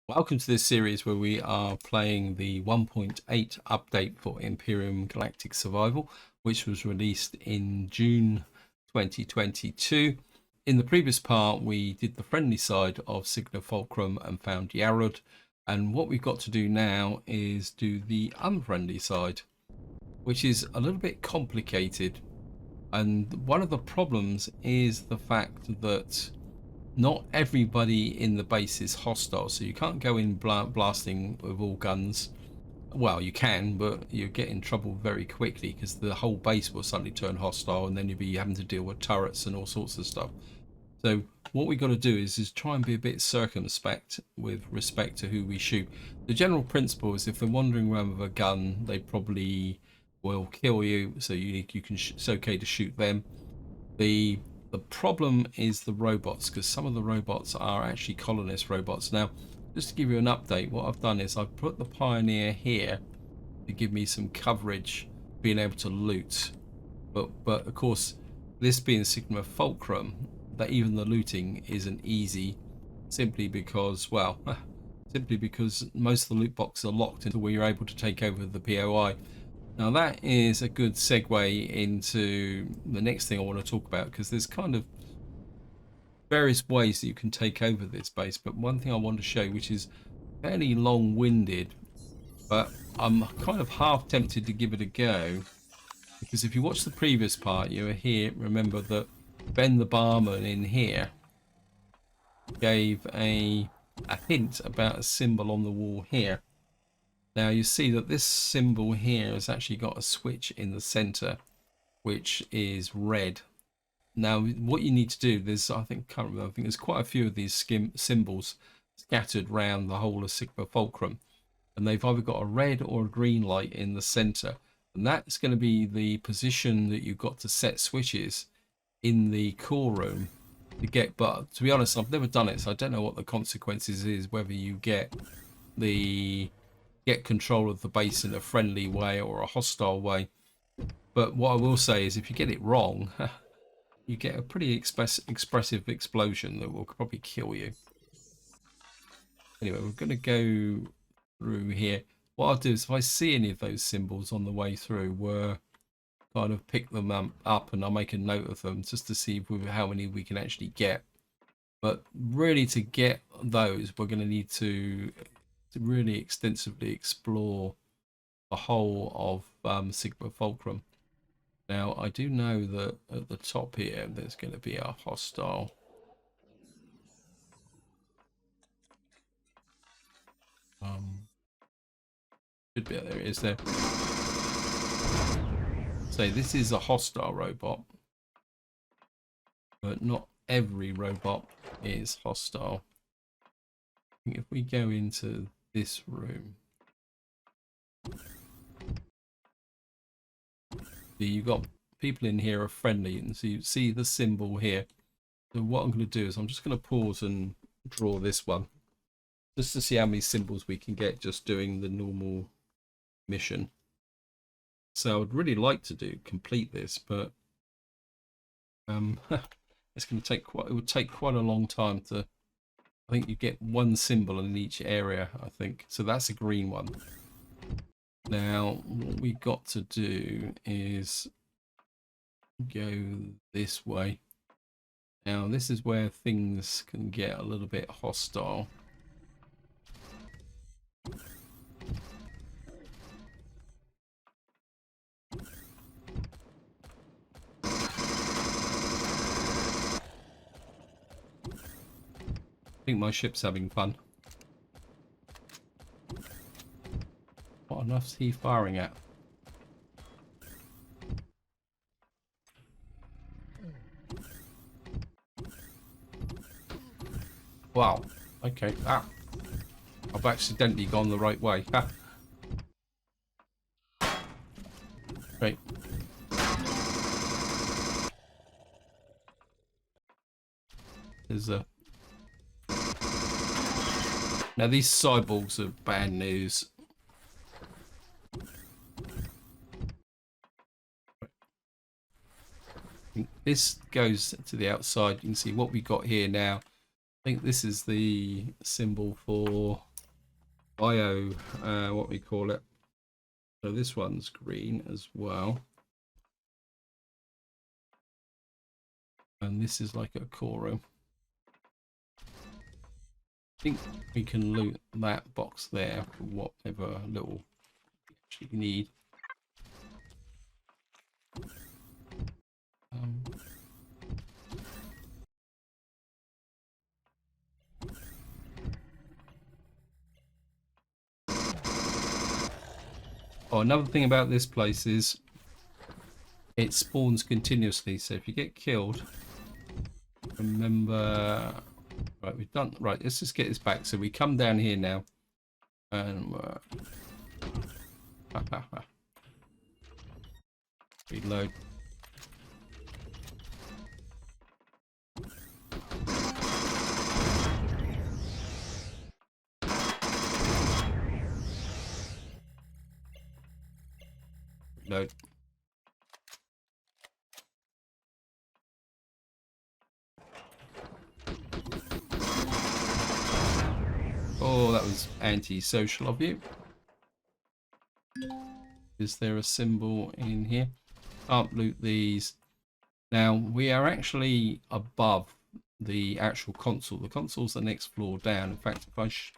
Welcome to this series where we are playing the 1.8 update for Empyrion Galactic Survival, which was released in June 2022. In the previous part, we did the friendly side of Sigma Fulcrum and found Yarud, and what we've got to do now is do the unfriendly side, which is a little bit complicated. And one of the problems is the fact that not everybody in the base is hostile, so you can't go in blasting with all guns. Well, you can, but you get in trouble very quickly because the whole base will suddenly turn hostile, and then you'll be having to deal with turrets and all sorts of stuff. So what we got to do is try and be a bit circumspect with respect to who we shoot. The general principle is if they're wandering around with a gun, they probably will kill you, so you can it's okay to shoot them. The problem is the robots, because some of the robots are actually colonist robots. Now, just to give you an update, what I've done is I've put the Pioneer here to give me some coverage, being able to loot. But of course, this being Sigma Fulcrum, that even the looting isn't easy, simply because, well, simply because most of the loot boxes are locked into where you're able to take over the POI. Now that is a good segue into the next thing I want to talk about, because there's kind of various ways that you can take over this base, but one thing I want to show, which is fairly long-winded, but I'm kind of half tempted to give it a go, because if you watch the previous part, you were here, remember that Ben the barman in here gave a hint about a symbol on the wall here. Now you see that this symbol here has actually got a switch in the center, which is red. Now what you need to do, there's, I think there's quite a few of these symbols scattered around the whole of Sigma Fulcrum, and they've either got a red or a green light in the center, and that's going to be the position that you've got to set switches in the core room to get. But to be honest, I've never done it, so I don't know what the consequences is, whether you get control of the base in a friendly way or a hostile way. But what I will say is if you get it wrong, you get a pretty expressive explosion that will probably kill you. Anyway, we're going to go through here. What I'll do is if I see any of those symbols on the way through, we'll kind of pick them up, and I'll make a note of them just to see how many we can actually get. But really, to get those, we're going to need to really extensively explore the whole of Sigma Fulcrum. Now, I do know that at the top here, there's going to be a hostile. Should be, there it is there. So this is a hostile robot, but not every robot is hostile. If we go into this room, you've got people in here are friendly, and so you see the symbol here. So what I'm going to do is I'm just going to pause and draw this one just to see how many symbols we can get just doing the normal mission. So I'd really like to complete this, but it's going to take it would take quite a long time to. I think you get one symbol in each area, I think. So that's a green one. Now, what we've got to do is go this way. Now, this is where things can get a little bit hostile. I think my ship's having fun. What on earth's he firing at? Wow. Okay. Ah. I've accidentally gone the right way. Ah. Right. There's a... Now these cyborgs are bad news. This goes to the outside. You can see what we got here now. I think this is the symbol for bio, what we call it. So this one's green as well. And this is like a core room. I think we can loot that box there for whatever little we actually need. Oh, another thing about this place is it spawns continuously. So if you get killed, remember. Right, we've done. Right, let's just get this back. So we come down here now, and reload. Reload. Oh, that was anti-social of you. Is there a symbol in here? Can't loot these. Now, we are actually above the actual console. The console's the next floor down. In fact, if I show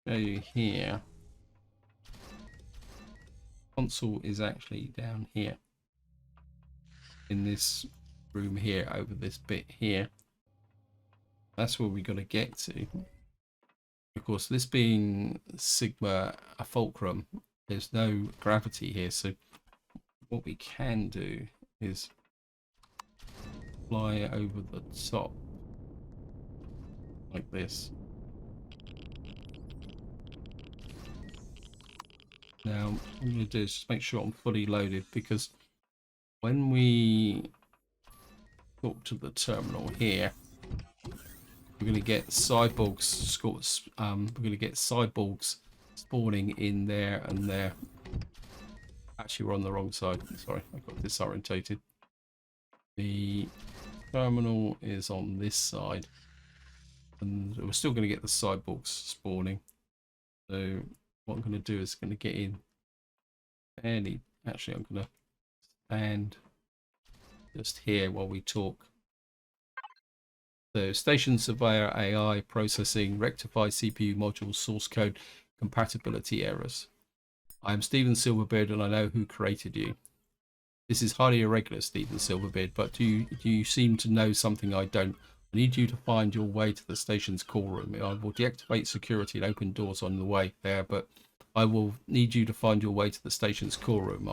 you here, console is actually down here. In this room here, over this bit here. That's where we got to get to. Of course, this being Sigma, a Fulcrum, there's no gravity here. So what we can do is fly over the top like this. Now, what I'm going to do is just make sure I'm fully loaded, because when we talk to the terminal here, we're going to get cyborgs. We're going to get cyborgs spawning in there and there. Actually, we're on the wrong side. Sorry, I got disorientated. The terminal is on this side, and we're still going to get the cyborgs spawning. So what I'm going to do is going to get in fairly. Actually, I'm going to stand just here while we talk. So station surveyor AI processing, rectify CPU module source code compatibility errors. I am Stephen Silverbeard, and I know who created you. This is highly irregular, Stephen Silverbeard, but do you seem to know something I don't? I need you to find your way to the station's call room. I will deactivate security and open doors on the way there, but I will need you to find your way to the station's call room.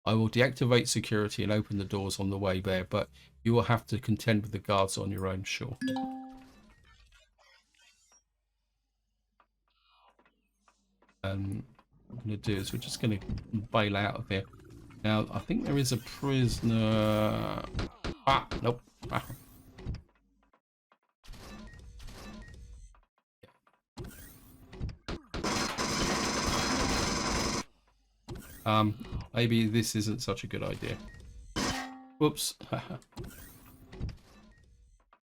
I will deactivate security and open the doors on the way there, but you will have to contend with the guards on your own shore. What I'm going to do is we're just going to bail out of here. Now, I think there is a prisoner. Ah, nope. Ah. Maybe this isn't such a good idea. Whoops.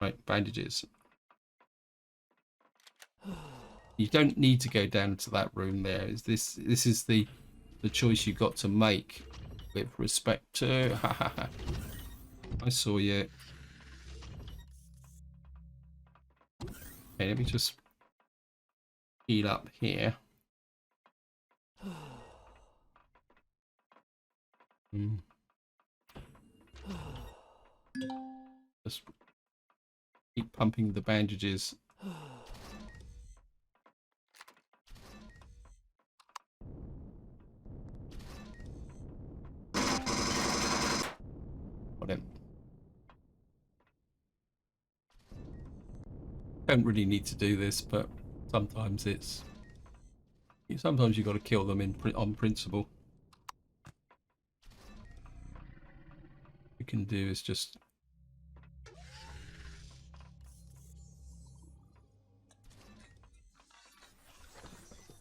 Right, bandages. You don't need to go down to that room there. This is the choice you got to make with respect to. I saw you. Okay, let me just heal up here. Just keep pumping the bandages. Got him. Don't really need to do this, but sometimes sometimes you got to kill them on principle. What we can do is just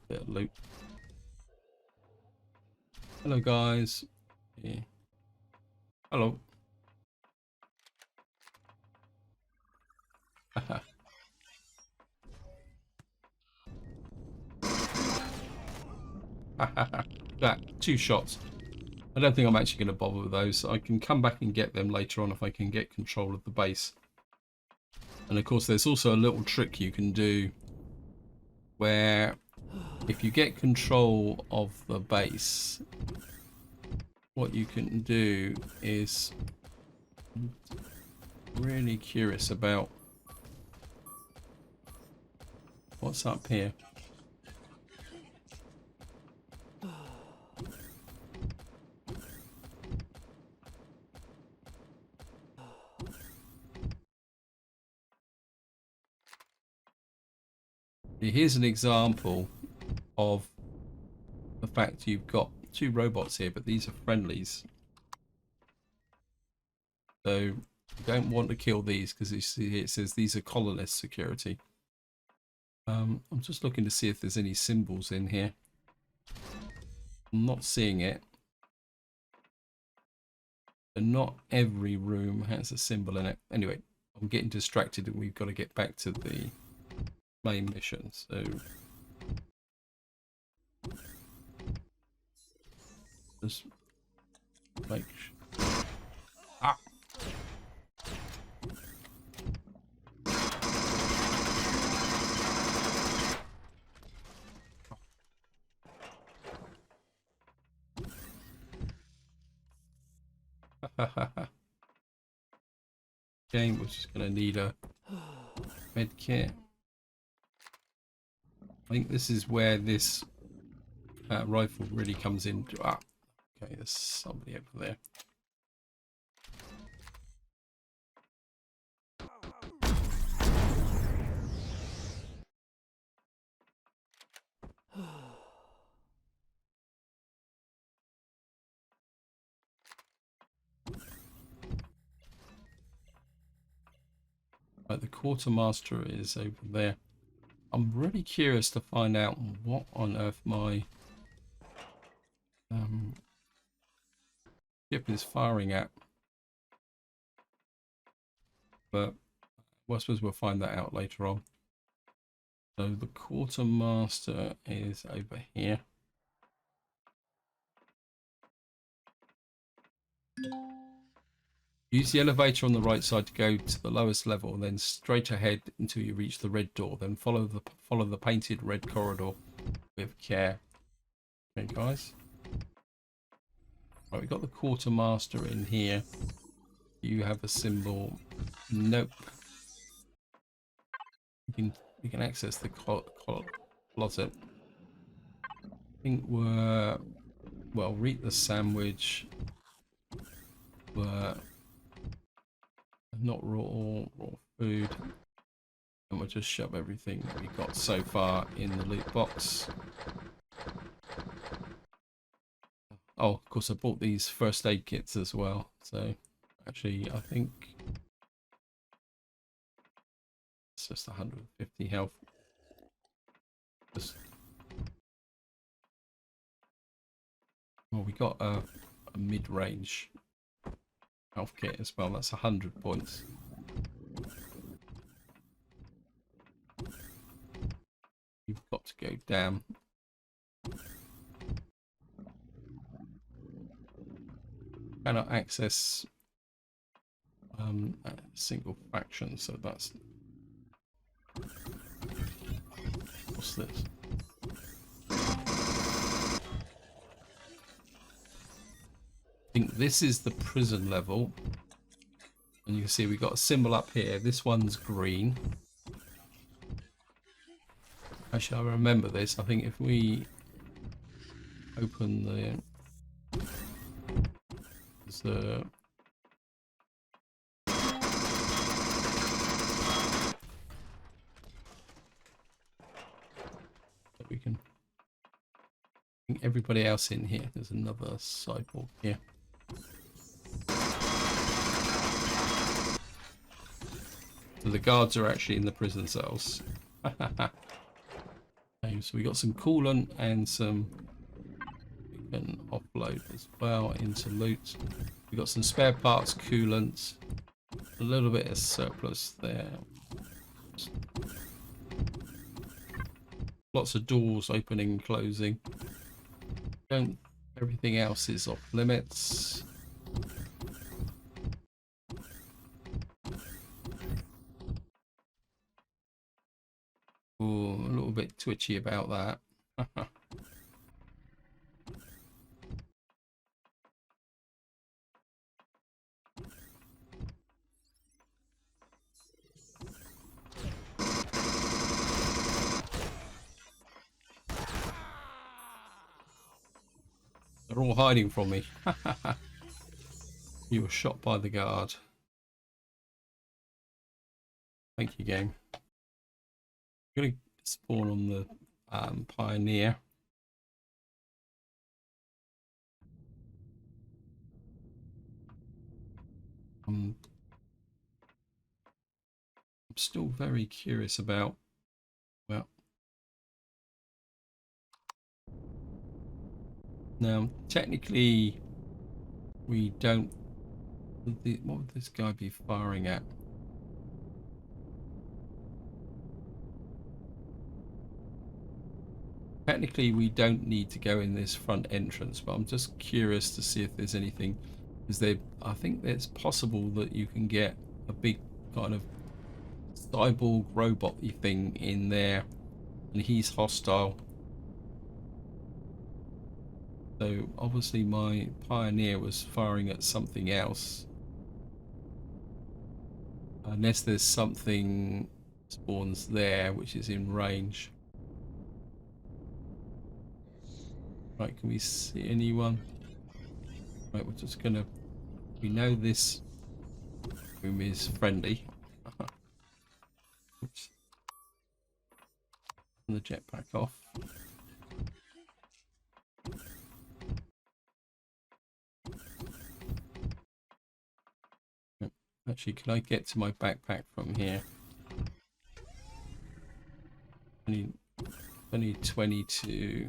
bit of loot. Hello, guys. Yeah. Hello. That 2 shots. I don't think I'm actually going to bother with those. I can come back and get them later on if I can get control of the base. And of course there's also a little trick you can do where if you get control of the base, what you can do is really curious about what's up here. Here's an example of the fact you've got 2 robots here, but these are friendlies. So you don't want to kill these because you see it says these are colonist security. I'm just looking to see if there's any symbols in here. I'm not seeing it. But not every room has a symbol in it. Anyway, I'm getting distracted and we've got to get back to the main mission. So just make sure. Ah! Game was just going to need a med kit. I think this is where this rifle really comes in. Ah, okay, there's somebody over there. Right, the Quartermaster is over there. I'm really curious to find out what on earth my ship is firing at. But well, I suppose we'll find that out later on. So the Quartermaster is over here. Use the elevator on the right side to go to the lowest level, and then straight ahead until you reach the red door. Then follow the painted red corridor with care. Okay, guys. Right, we got the Quartermaster in here. You have a symbol. Nope. You can access the closet. I think we're well. Read the sandwich. We're not raw food, and we'll just shove everything that we got so far in the loot box. Oh, of course I bought these first aid kits as well, so actually I think it's just 150 health. Well, we got a mid-range health kit as well. That's 100 points. You've got to go down. Cannot access a single faction, so that's what's this? I think this is the prison level, and you can see we've got a symbol up here. This one's green. Actually, I remember this. I think if we open the we can. I think everybody else in here. There's another cyborg here. So the guards are actually in the prison cells. Okay, so we got some coolant and some we can offload as well into loot. We got some spare parts, coolant, a little bit of surplus there. Lots of doors opening and closing. Don't. Everything else is off limits. Ooh, a little bit twitchy about that. They're all hiding from me. You were shot by the guard. Thank you, game. I'm going to spawn on the Pioneer. I'm still very curious about, well, now technically we don't, what would this guy be firing at? Technically we don't need to go in this front entrance, but I'm just curious to see if there's anything, because I think it's possible that you can get a big kind of cyborg robot-y thing in there, and he's hostile. So obviously my Pioneer was firing at something else. Unless there's something spawns there which is in range. Right, can we see anyone? Right, we're just gonna, we know this room is friendly. Oops. Turn the jetpack off. Actually, can I get to my backpack from here? Only 22.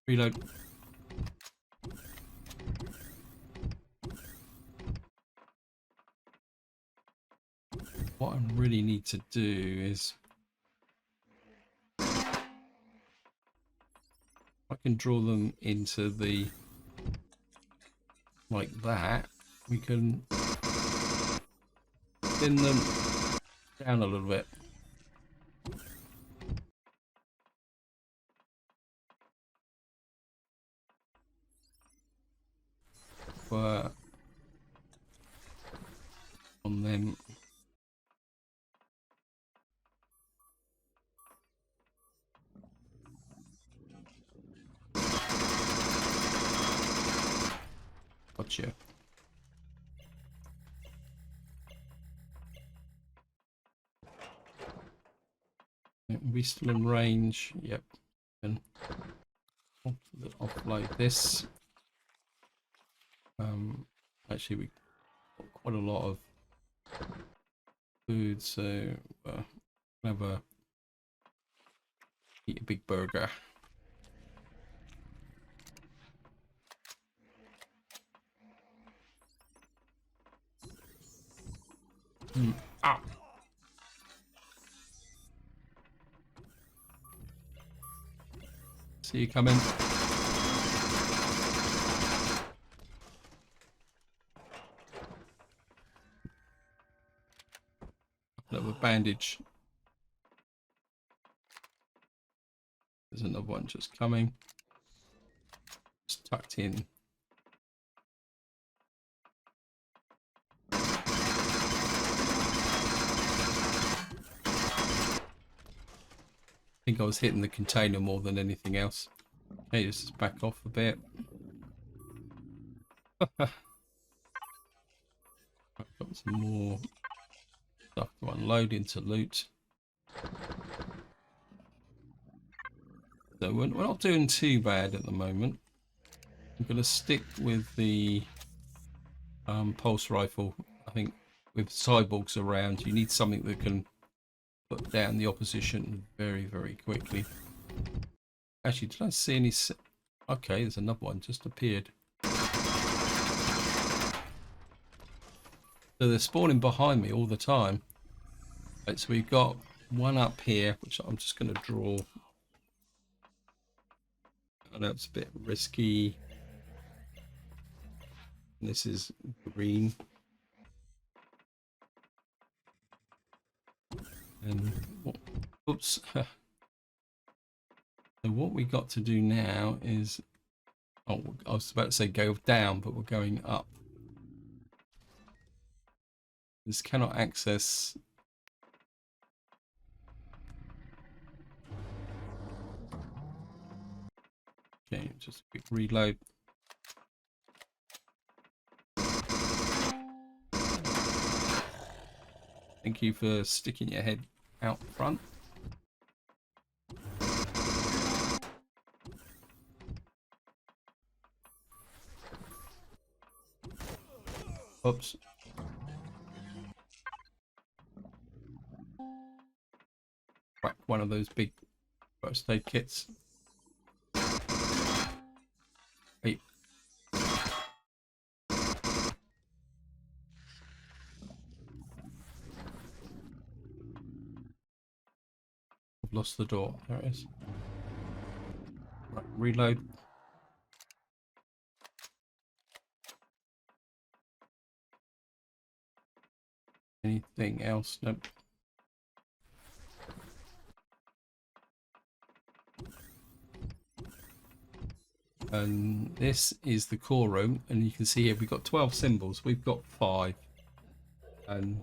Reload. What I really need to do is, I can draw them into the, like that, we can thin them down a little bit. On them. Gotcha. Are we still in range? Yep. And offload this. Actually, we got quite a lot of food, so eat a big burger. Ah. See you coming. Little bandage. There's another one just coming. Just tucked in. I think I was hitting the container more than anything else. Okay, just back off a bit. I've got some more stuff to unload into loot. So we're not doing too bad at the moment. I'm going to stick with the pulse rifle. I think with cyborgs around, you need something that can put down the opposition very, very quickly. Actually, did I see any? Okay, there's another one just appeared. So they're spawning behind me all the time. Right, so we've got one up here, which I'm just going to draw. I know it's a bit risky. This is green. And oops. So what we got to do now is, oh, I was about to say go down, but we're going up. This cannot access. Okay, just a quick reload. Thank you for sticking your head out front. Oops. Crack one of those big first aid kits. Hey. I've lost the door. There it is. Right, reload. Anything else? Nope. And this is the core room, and you can see here we've got 12 symbols. We've got 5. And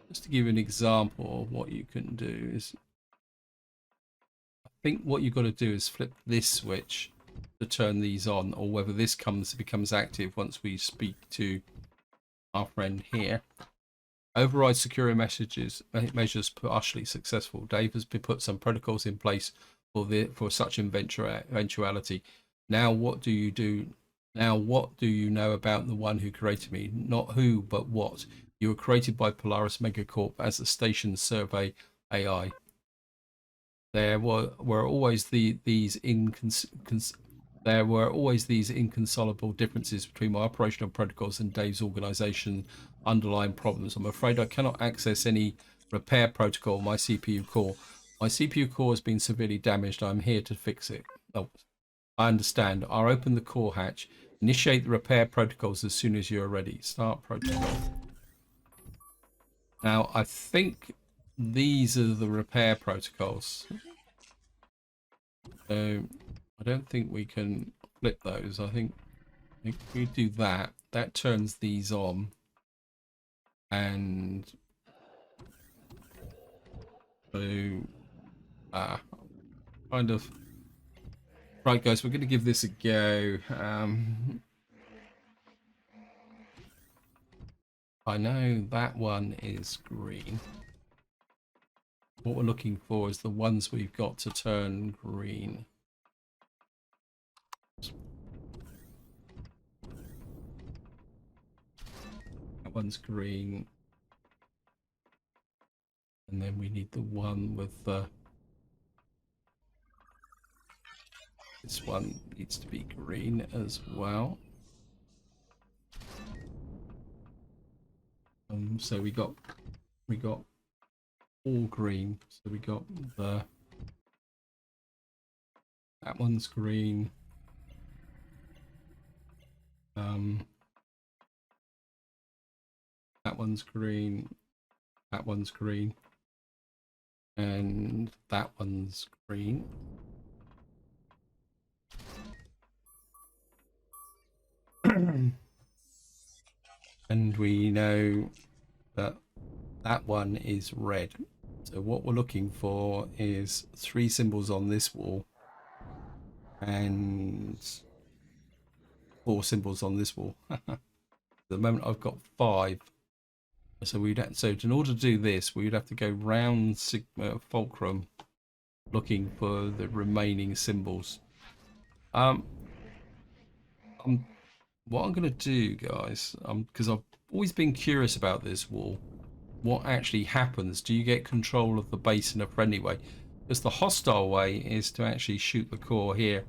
just to give you an example of what you can do is, I think what you've got to do is flip this switch to turn these on, or whether this becomes active once we speak to our friend here. Override security measures partially successful. Dave has put some protocols in place for such eventuality. Now what do you do? Now what do you know about the one who created me? Not who, but what. You were created by Polaris Megacorp as a station survey AI. There were always these inconsolable differences between my operational protocols and Dave's organization underlying problems. I'm afraid I cannot access any repair protocol on my CPU core. My CPU core has been severely damaged. I'm here to fix it. Oh, I understand. I'll open the core hatch. Initiate the repair protocols as soon as you're ready. Start protocol. Now, I think these are the repair protocols. So I don't think we can flip those. I think if we do that, that turns these on. And so kind of right, guys, we're going to give this a go. I know that one is green. What we're looking for is the ones we've got to turn green. That one's green. And then we need the one with the... This one needs to be green as well. So we got all green. So we got the... That one's green. That one's green. That one's green. And that one's green. And we know that that one is red. So what we're looking for is 3 symbols on this wall and 4 symbols on this wall. At the moment I've got 5. So in order to do this, we would have to go round Fulcrum looking for the remaining symbols. What I'm going to do, guys, because I've always been curious about this wall, what actually happens? Do you get control of the base in a friendly way? Because the hostile way is to actually shoot the core here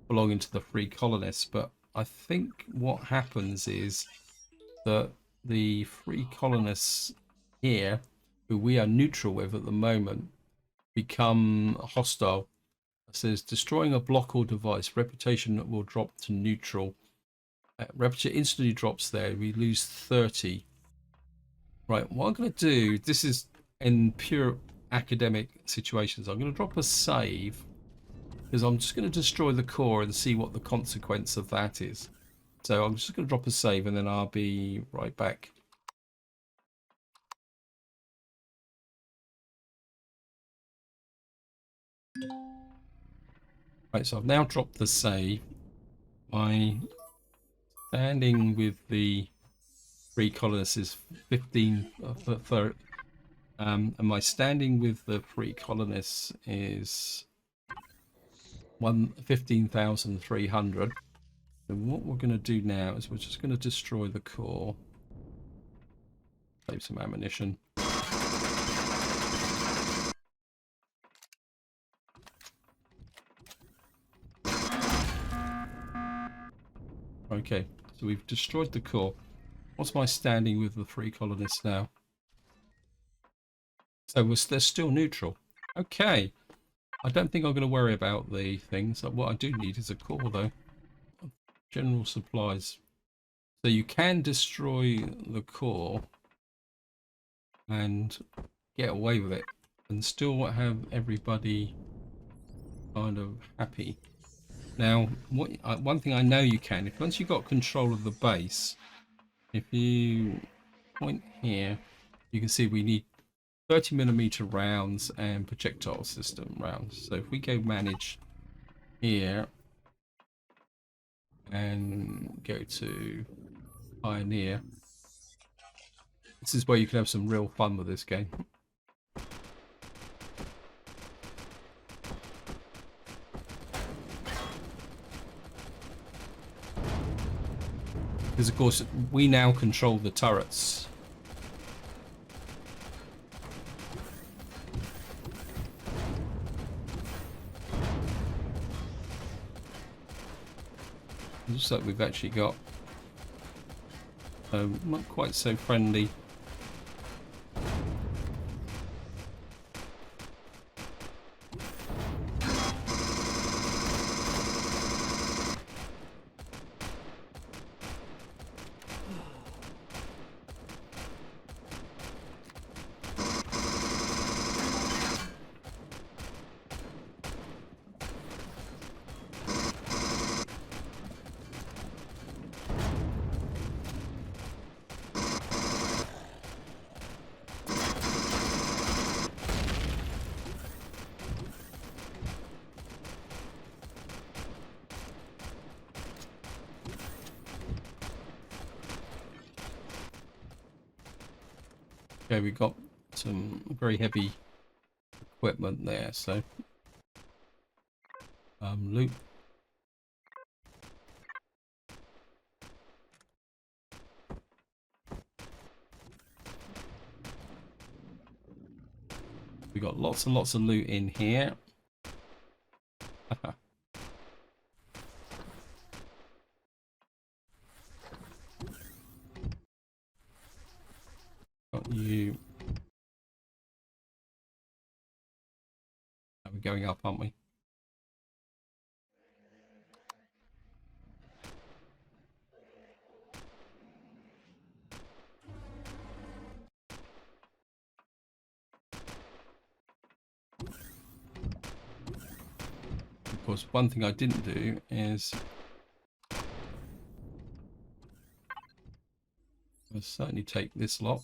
belonging to the free colonists, but I think what happens is that the 3 colonists here, who we are neutral with at the moment, become hostile. It says destroying a block or device, reputation will drop to neutral. Reputation instantly drops there. We lose 30. Right, what I'm going to do, this is in pure academic situations. I'm going to drop a save because I'm just going to destroy the core and see what the consequence of that is. So I'm just going to drop a save and then I'll be right back. Right, so I've now dropped the save. My standing with the 3 colonists is 15 and my standing with the 3 colonists is 15,300. So what we're going to do now is we're just going to destroy the core. Save some ammunition. Okay, so we've destroyed the core. What's my standing with the 3 colonists now? So they're still neutral. Okay. I don't think I'm going to worry about the things. What I do need is a core, though. General supplies. So you can destroy the core and get away with it and still have everybody kind of happy. Now, one thing I know you can, if once you've got control of the base, if you point here, you can see we need 30mm rounds and projectile system rounds. So if we go manage here and go to Pioneer, this is where you can have some real fun with this game. Because of course we now control the turrets. Looks like we've actually got not quite so friendly. Okay, we got some very heavy equipment there, so loot. We got lots and lots of loot in here. Got you. We're going up, aren't we? Of course, one thing I didn't do is I'll certainly take this lot.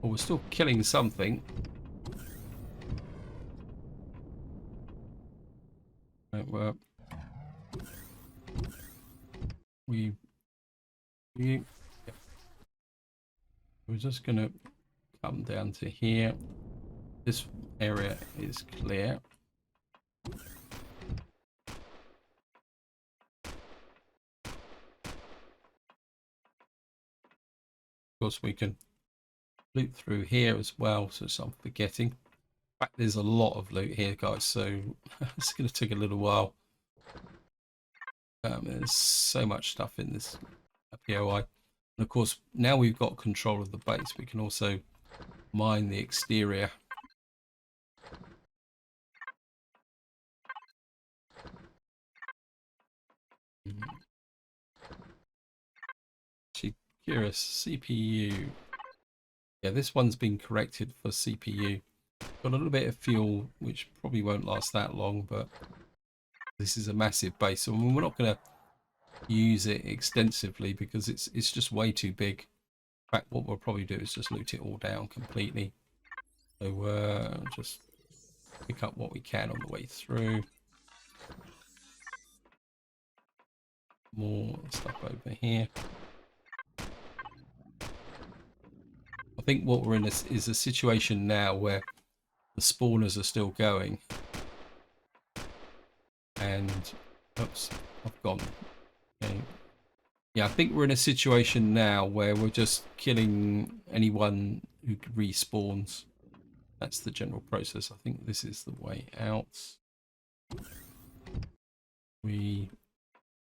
Oh, we're still killing something. Right, well, we're just gonna come down to here. This area is clear. Of course, we can loot through here as well, so I'm forgetting. In fact, there's a lot of loot here, guys, so it's going to take a little while. There's so much stuff in this POI. And of course, now we've got control of the base, we can also mine the exterior. Actually, curious, CPU. Yeah, this one's been corrected for CPU. Got a little bit of fuel, which probably won't last that long, but this is a massive base, so we're not going to use it extensively because it's just way too big. In fact, what we'll probably do is just loot it all down completely. So just pick up what we can on the way through. More stuff over here. I think what we're in is a situation now where the spawners are still going. And, oops, I've gone. Okay. Yeah, I think we're in a situation now where we're just killing anyone who respawns. That's the general process. I think this is the way out. We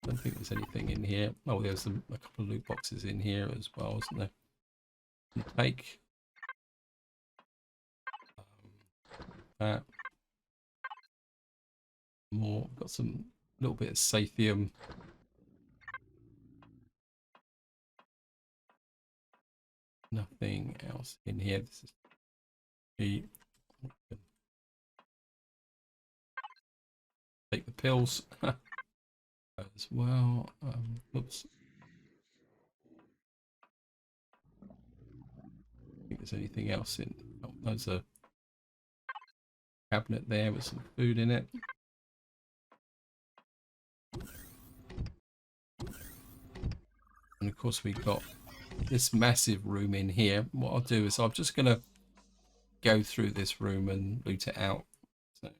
don't think there's anything in here. Oh, there's a couple of loot boxes in here as well, isn't there? Take that. More. Got some little bit of Sathium. Nothing else in here. This is the. Take the pills as well. Oops. I think there's anything else in. Oh, there's a cabinet there with some food in it. And of course we've got this massive room in here. What I'll do is I'm just going to go through this room and loot it out. So.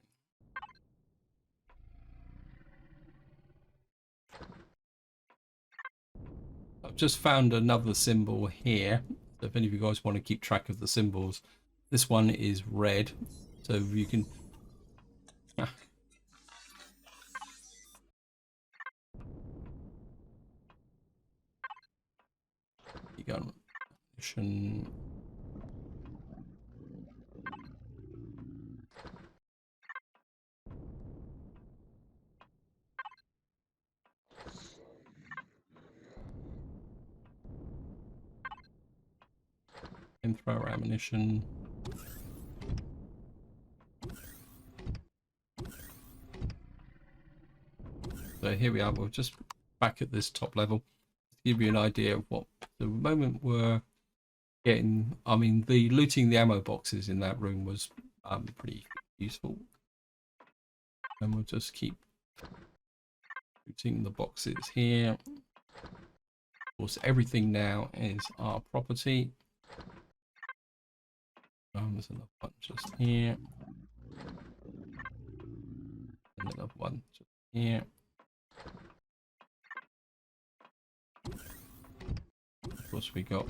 I've just found another symbol here. So if any of you guys want to keep track of the symbols, this one is red. So you can... You go mission. And throw our ammunition. So here we are. We're just back at this top level to give you an idea of what the moment we're getting. I mean, the looting the ammo boxes in that room was pretty useful. And we'll just keep looting the boxes here. Of course, everything now is our property. There's another one just here. Another one just here. Of course, we got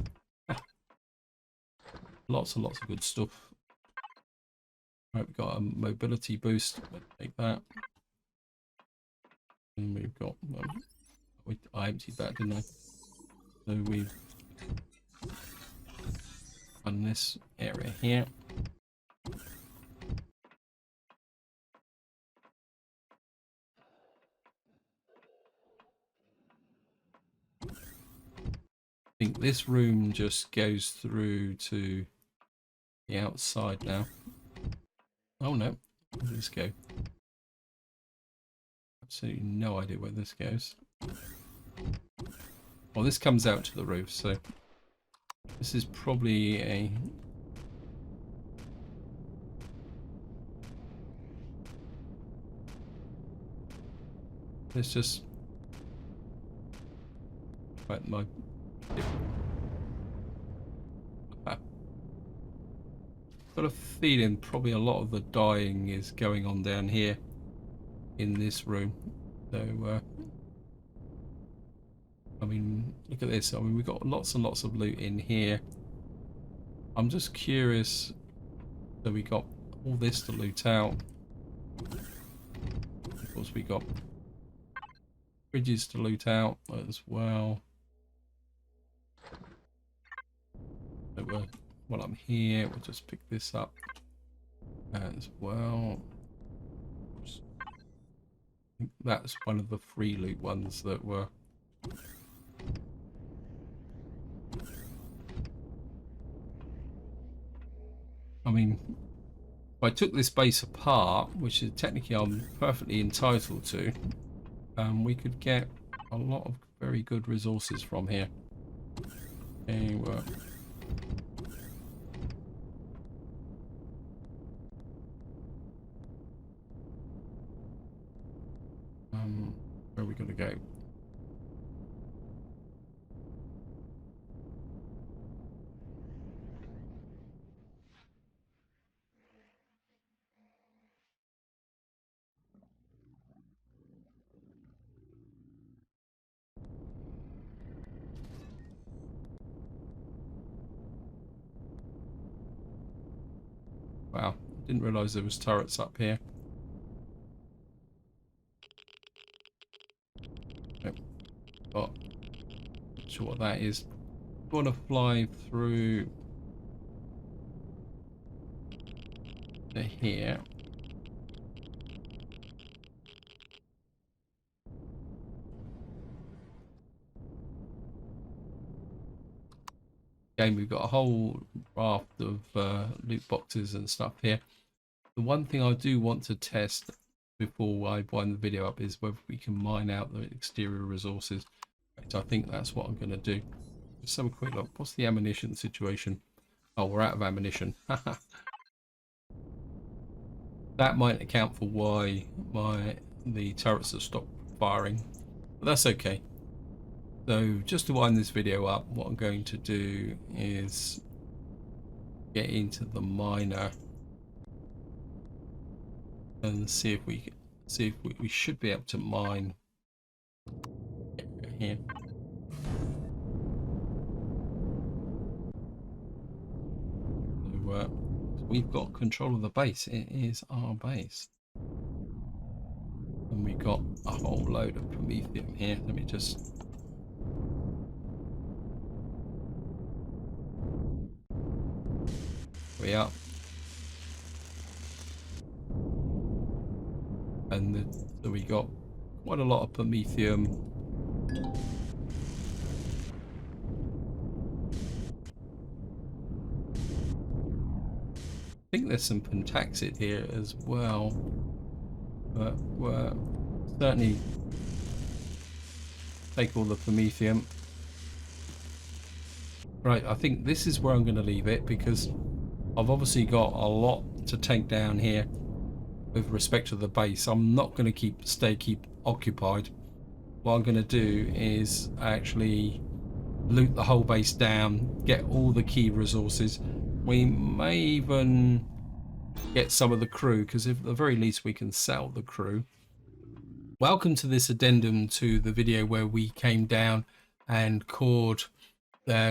lots and lots of good stuff. Right, we've got a mobility boost. Let's take that. And we've got I emptied that, didn't I? So we've done this area here. I think this room just goes through to the outside now. Oh no, where does this go? Absolutely no idea where this goes. Well, this comes out to the roof, so this is probably a... Let's just... Right, my... Got a feeling probably a lot of the dying is going on down here in this room. So, I mean, look at this. I mean, we've got lots and lots of loot in here. I'm just curious. So we got all this to loot out. Of course, we got bridges to loot out as well. So while I'm here, we'll just pick this up as well. I think that's one of the free loot ones that were. I mean, if I took this base apart, which is technically I'm perfectly entitled to, we could get a lot of very good resources from here. Okay, well, where are we going to go? Wow, didn't realise there was turrets up here. Nope. But not sure what that is. I want to fly through to here. Again, we've got a whole raft of loot boxes and stuff here. The one thing I do want to test before I wind the video up is whether we can mine out the exterior resources. I think that's what I'm going to do. Just have a quick look. What's the ammunition situation? Oh, we're out of ammunition. That might account for why the turrets have stopped firing, but that's okay. So just to wind this video up, what I'm going to do is get into the miner and see if we should be able to mine here. So we've got control of the base. It is our base, and we've got a whole load of Promethium here. Let me just. We are. And so we got quite a lot of Promethium. I think there's some Pentaxid here as well, but we're certainly take all the Promethium. Right, I think this is where I'm going to leave it because I've obviously got a lot to take down here with respect to the base. I'm not going to keep occupied. What I'm going to do is actually loot the whole base down, get all the key resources. We may even get some of the crew, because at the very least we can sell the crew. Welcome to this addendum to the video where we came down and cored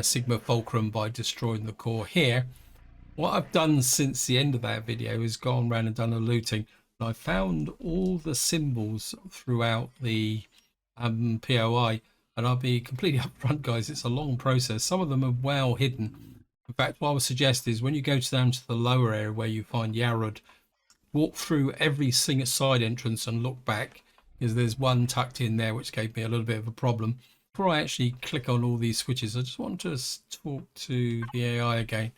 Sigma Fulcrum by destroying the core here. What I've done since the end of that video is gone around and done a looting. I found all the symbols throughout the POI, and I'll be completely upfront, guys, it's a long process. Some of them are well hidden. In fact, what I would suggest is when you go down to the lower area where you find Yarud, walk through every single side entrance and look back, because there's one tucked in there which gave me a little bit of a problem. Before I actually click on all these switches, I just want to talk to the AI again.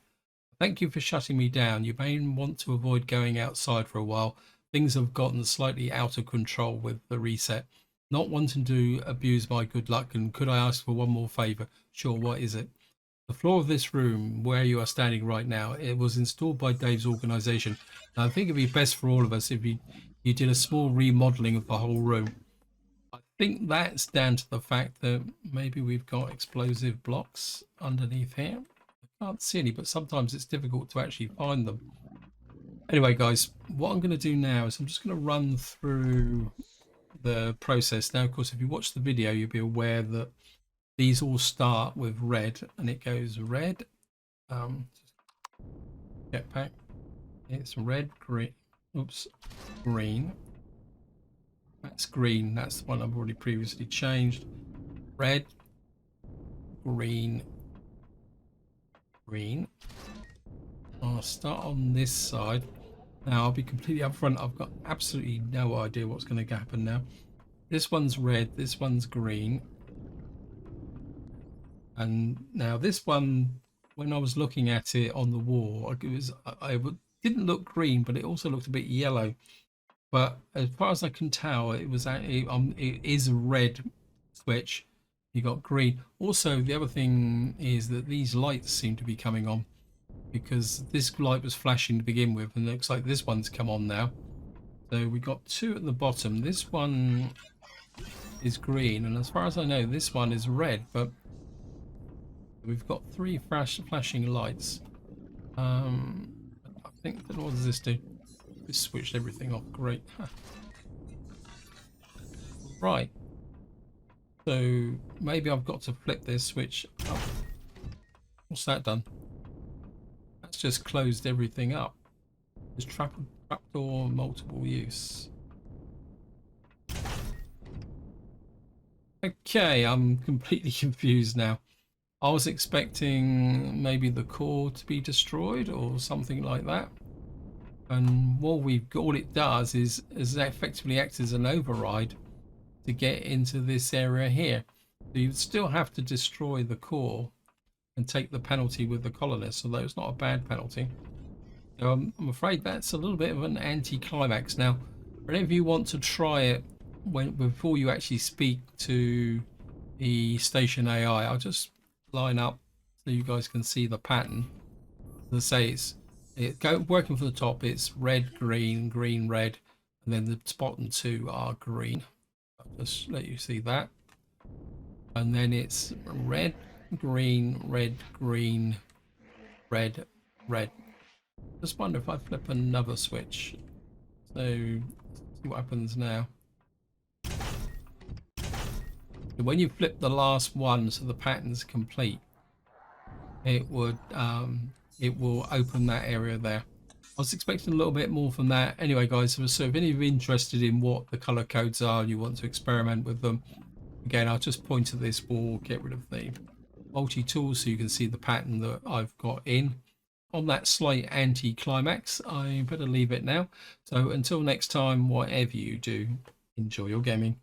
Thank you for shutting me down. You may want to avoid going outside for a while. Things have gotten slightly out of control with the reset. Not wanting to abuse my good luck, and could I ask for one more favour? Sure, what is it? The floor of this room where you are standing right now, it was installed by Dave's organisation. And I think it'd be best for all of us if you did a small remodelling of the whole room. I think that's down to the fact that maybe we've got explosive blocks underneath here. I can't see any, but sometimes it's difficult to actually find them. Anyway, guys, what I'm going to do now is I'm just going to run through the process. Now, of course, if you watch the video, you'll be aware that these all start with red, and it goes red, Jetpack. It's red, green. Oops, green. That's green. That's the one I've already previously changed. Red, green, green. I'll start on this side. Now, I'll be completely upfront. I've got absolutely no idea what's going to happen now. This one's red. This one's green. And now this one, when I was looking at it on the wall, didn't look green, but it also looked a bit yellow. But as far as I can tell, it is a red switch. You got green. Also, the other thing is that these lights seem to be coming on, because this light was flashing to begin with, and it looks like this one's come on now. So we got two at the bottom. This one is green, and as far as I know, this one is red. But we've got three flashing lights. I think, what does this do? This switched everything off. Great. Right. So maybe I've got to flip this switch up. What's that done? That's just closed everything up. There's trapdoor multiple use. Okay, I'm completely confused now. I was expecting maybe the core to be destroyed or something like that. And all it does is effectively acts as an override to get into this area here. So you'd still have to destroy the core and take the penalty with the colonists, although it's not a bad penalty. So I'm afraid that's a little bit of an anti-climax. Now, whenever you want to try it, before you actually speak to the station AI, I'll just line up so you guys can see the pattern. As I say, working from the top, it's red, green, green, red, and then the bottom two are green. I'll just let you see that. And then it's red, green, red, green, red, red. Just wonder if I flip another switch. So let's see what happens now. So when you flip the last one, so the pattern's complete, it will open that area there. I was expecting a little bit more from that. Anyway, guys, so if any of you are interested in what the color codes are and you want to experiment with them, again, I'll just point to this wall, get rid of the multi-tool so you can see the pattern that I've got in. On that slight anti-climax, I better leave it now. So until next time, whatever you do, enjoy your gaming.